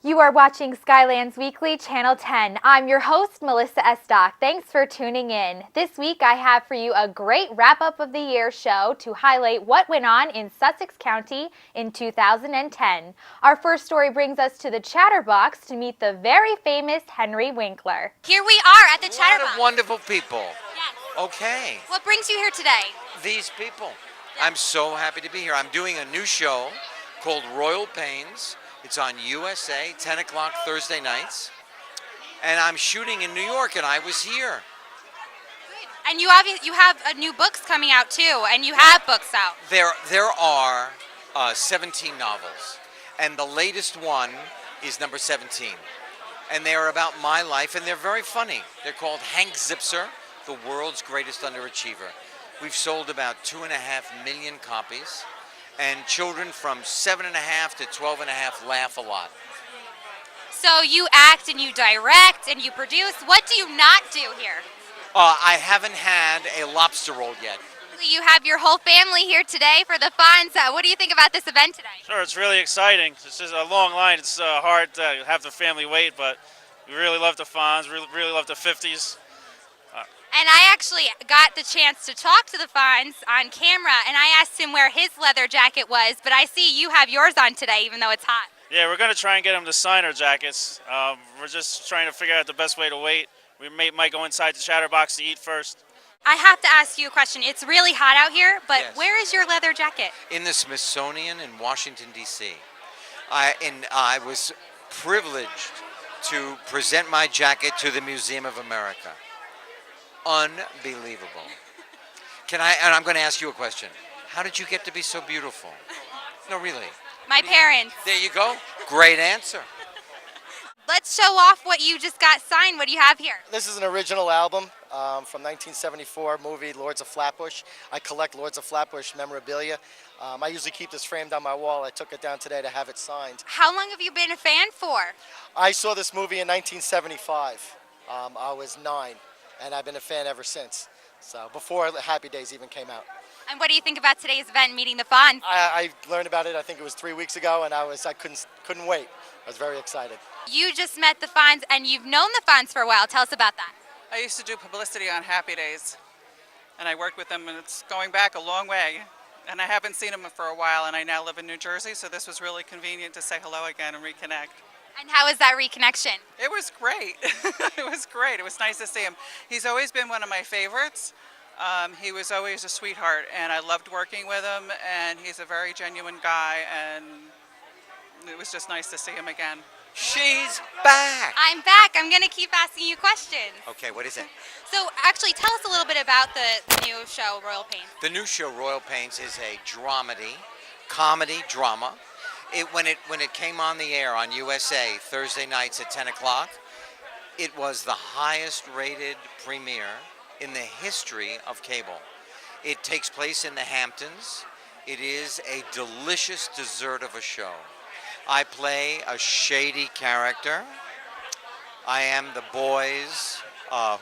You are watching Skylands Weekly, Channel 10. I'm your host, Melissa Estock. Thanks for tuning in. This week, I have for you a great wrap-up of the year show to highlight what went on in Sussex County in 2010. Our first story brings us to the Chatterbox to meet the very famous Henry Winkler. Here we are at the Chatterbox. A lot of wonderful people. Yes. Okay. What brings you here today? These people. I'm so happy to be here. I'm doing a new show called Royal Pains. It's on USA, 10 o'clock Thursday nights. And I'm shooting in New York, and I was here. And you have new books coming out too, and you have books out. There are 17 novels, and the latest one is number 17. And they are about my life, and they're very funny. They're called Hank Zipser, the world's greatest underachiever. We've sold about 2.5 million copies. And children from 7.5 to 12.5 laugh a lot. So you act and you direct and you produce. What do you not do here? I haven't had a lobster roll yet. You have your whole family here today for the fun. So what do you think about this event today? Sure, it's really exciting. It's just a long line. It's hard to have the family wait, but we really love the Fonz, really love the 50s. And I actually got the chance to talk to the Fonz on camera, and I asked him where his leather jacket was, but I see you have yours on today, even though it's hot. Yeah, we're going to try and get him to sign our jackets. We're just trying to figure out the best way to wait. We might go inside the Chatterbox to eat first. I have to ask you a question. It's really hot out here, but Yes. Where is your leather jacket? In the Smithsonian in Washington, D.C. I was privileged to present my jacket to the Museum of America. Unbelievable. And I'm going to ask you a question. How did you get to be so beautiful? No, really. My parents. There you go. Great answer. Let's show off what you just got signed. What do you have here? This is an original album from 1974 movie Lords of Flatbush. I collect Lords of Flatbush memorabilia. I usually keep this framed on my wall. I took it down today to have it signed. How long have you been a fan for? I saw this movie in 1975. I was 9, and I've been a fan ever since. So before Happy Days even came out. And what do you think about today's event, meeting the Fonz? I learned about it, I think it was 3 weeks ago, and I couldn't wait. I was very excited. You just met the Fonz, and you've known the Fonz for a while. Tell us about that. I used to do publicity on Happy Days, and I worked with them, and it's going back a long way. And I haven't seen them for a while, and I now live in New Jersey, so this was really convenient to say hello again and reconnect. And how is that reconnection? It was great. It was great. It was nice to see him. He's always been one of my favorites. He was always a sweetheart, and I loved working with him, and he's a very genuine guy, and it was just nice to see him again. She's back. I'm back. I'm going to keep asking you questions. Okay, what is it? So actually, tell us a little bit about the new show, Royal Pains. The new show, Royal Pains, is a dramedy, comedy drama. When it came on the air on USA Thursday nights at 10 o'clock, it was the highest rated premiere in the history of cable. It takes place in the Hamptons. It is a delicious dessert of a show. I play a shady character. I am the boys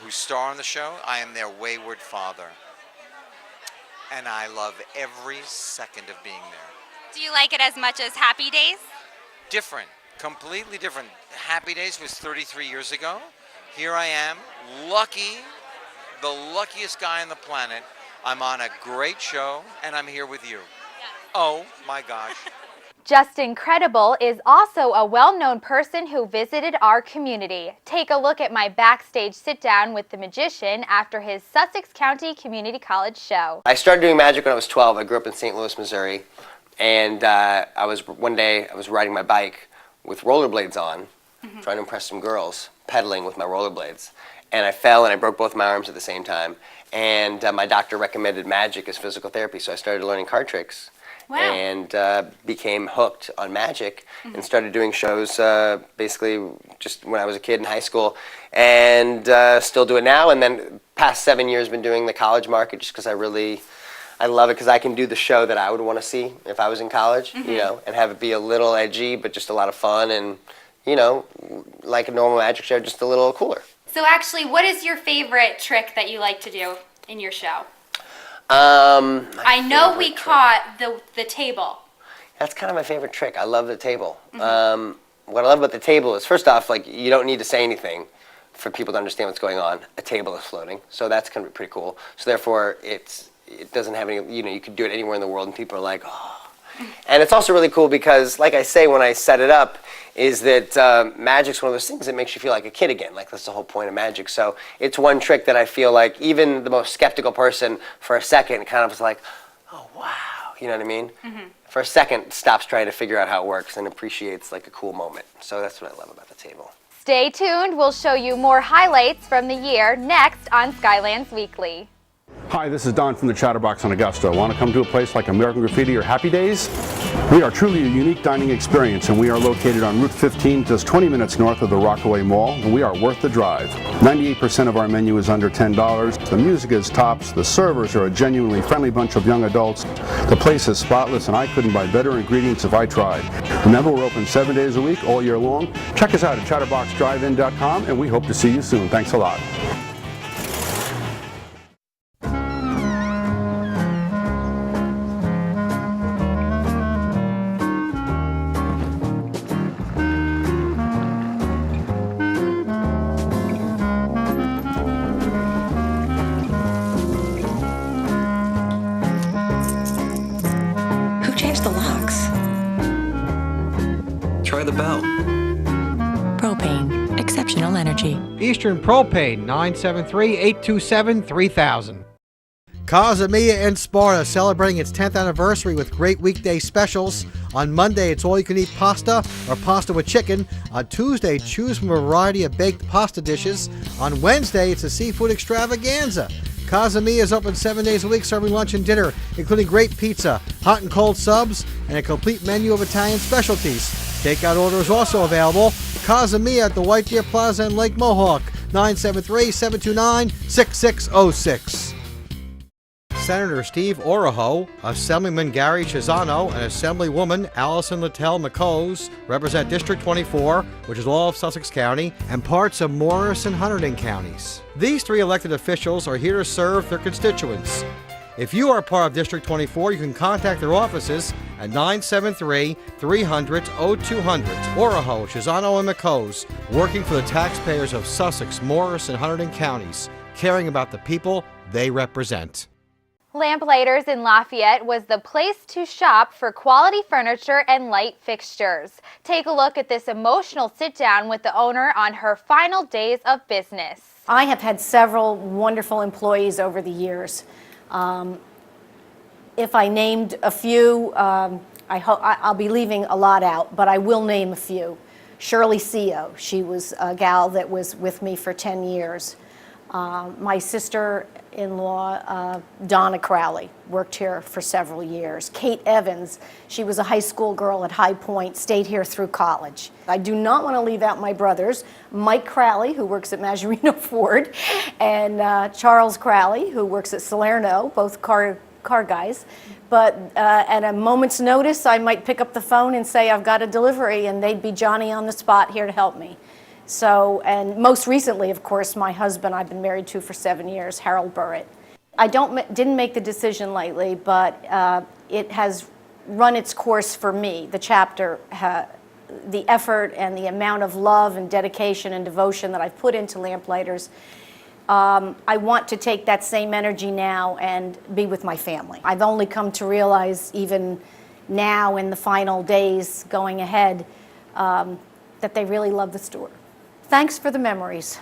who star on the show. I am their wayward father. And I love every second of being there. Do you like it as much as Happy Days? Different, completely different. Happy Days was 33 years ago. Here I am, lucky, the luckiest guy on the planet. I'm on a great show, and I'm here with you. Oh my gosh. Justin Credible is also a well-known person who visited our community. Take a look at my backstage sit-down with the magician after his Sussex County Community College show. I started doing magic when I was 12. I grew up in St. Louis, Missouri. And one day I was riding my bike with rollerblades on, trying to impress some girls, pedaling with my rollerblades. And I fell and I broke both my arms at the same time. And my doctor recommended magic as physical therapy, so I started learning card tricks. Wow. And became hooked on magic and started doing shows basically just when I was a kid in high school, and still do it now. And then past 7 years been doing the college market just because I love it, because I can do the show that I would want to see if I was in college, you know, and have it be a little edgy but just a lot of fun, and you know, like a normal magic show, just a little cooler. So actually, what is your favorite trick that you like to do in your show? I know we caught the table. That's kind of my favorite trick. I love the table. what I love about the table is, first off, like, you don't need to say anything for people to understand what's going on. A table is floating, so that's going to be pretty cool. So therefore, it doesn't have any, you could do it anywhere in the world, and people are like, oh. And it's also really cool because, like I say when I set it up, is that magic's one of those things that makes you feel like a kid again. Like, that's the whole point of magic. So it's one trick that I feel like even the most skeptical person for a second kind of was like, oh, wow. You know what I mean? Mm-hmm. For a second, stops trying to figure out how it works and appreciates like a cool moment. So that's what I love about the table. Stay tuned. We'll show you more highlights from the year next on Skylands Weekly. Hi, this is Don from the Chatterbox in Augusta. Want to come to a place like American Graffiti or Happy Days? We are truly a unique dining experience, and we are located on Route 15, just 20 minutes north of the Rockaway Mall, and we are worth the drive. 98% of our menu is under $10. The music is tops. The servers are a genuinely friendly bunch of young adults. The place is spotless, and I couldn't buy better ingredients if I tried. Remember, we're open 7 days a week, all year long. Check us out at chatterboxdrivein.com, and we hope to see you soon. Thanks a lot. The locks. Try the bell. Propane. Exceptional energy. Eastern Propane, 973-827-3000. Casa Mia in Sparta, celebrating its 10th anniversary with great weekday specials. On Monday, it's all-you-can-eat pasta or pasta with chicken. On Tuesday, choose from a variety of baked pasta dishes. On Wednesday, it's a seafood extravaganza. Casa Mia is open 7 days a week, serving lunch and dinner, including great pizza, hot and cold subs, and a complete menu of Italian specialties. Takeout order is also available. Casa Mia at the White Deer Plaza in Lake Mohawk, 973-729-6606. Senator Steve Oroho, Assemblyman Gary Chisano, and Assemblywoman Allison Littell McCose represent District 24, which is all of Sussex County, and parts of Morris and Hunterdon counties. These three elected officials are here to serve their constituents. If you are part of District 24, you can contact their offices at 973-300-0200. Oroho, Chisano, and McCose, working for the taxpayers of Sussex, Morris, and Hunterdon counties, caring about the people they represent. Lamplighters in Lafayette was the place to shop for quality furniture and light fixtures. Take a look at this emotional sit-down with the owner on her final days of business. I have had several wonderful employees over the years. If I named a few, I'll be leaving a lot out, but I will name a few. Shirley Seo, she was a gal that was with me for 10 years. My sister-in-law, Donna Crowley, worked here for several years. Kate Evans, she was a high school girl at High Point, stayed here through college. I do not want to leave out my brothers, Mike Crowley, who works at Majorino Ford, and Charles Crowley, who works at Salerno, both car guys. But at a moment's notice, I might pick up the phone and say, I've got a delivery, and they'd be Johnny on the spot here to help me. So, and most recently, of course, my husband I've been married to for 7 years, Harold Burritt. I didn't make the decision lightly, but it has run its course for me. The chapter, the effort and the amount of love and dedication and devotion that I've put into Lamplighters, I want to take that same energy now and be with my family. I've only come to realize, even now in the final days going ahead, that they really love the store. Thanks for the memories.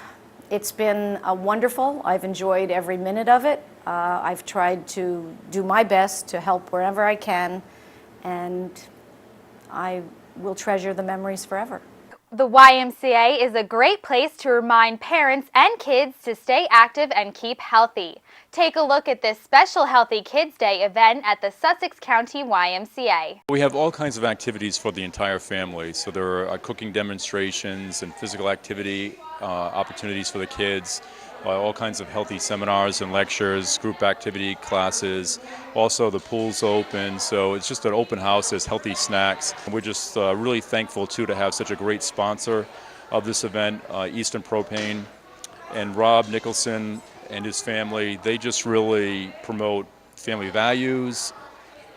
It's been wonderful. I've enjoyed every minute of it. I've tried to do my best to help wherever I can, and I will treasure the memories forever. The YMCA is a great place to remind parents and kids to stay active and keep healthy. Take a look at this special Healthy Kids Day event at the Sussex County YMCA. We have all kinds of activities for the entire family. So there are cooking demonstrations and physical activity opportunities for the kids, all kinds of healthy seminars and lectures, group activity classes. Also, the pool's open, so it's just an open house. There's healthy snacks. We're just really thankful, too, to have such a great sponsor of this event, Eastern Propane, and Rob Nicholson and his family. They just really promote family values,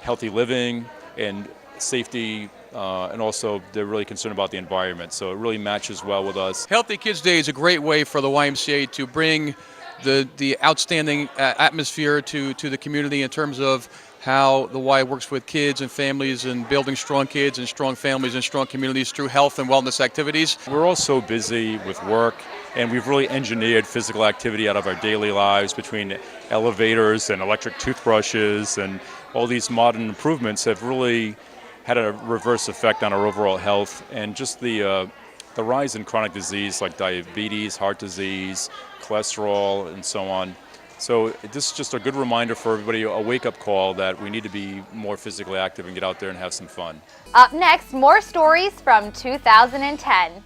healthy living, and safety and also they're really concerned about the environment. So it really matches well with us. Healthy Kids Day is a great way for the YMCA to bring the outstanding atmosphere to the community in terms of how the Y works with kids and families and building strong kids and strong families and strong communities through health and wellness activities. We're all so busy with work, and we've really engineered physical activity out of our daily lives between elevators and electric toothbrushes, and all these modern improvements have really had a reverse effect on our overall health, and just the rise in chronic disease like diabetes, heart disease, cholesterol, and so on. So this is just a good reminder for everybody, a wake-up call that we need to be more physically active and get out there and have some fun. Up next, more stories from 2010.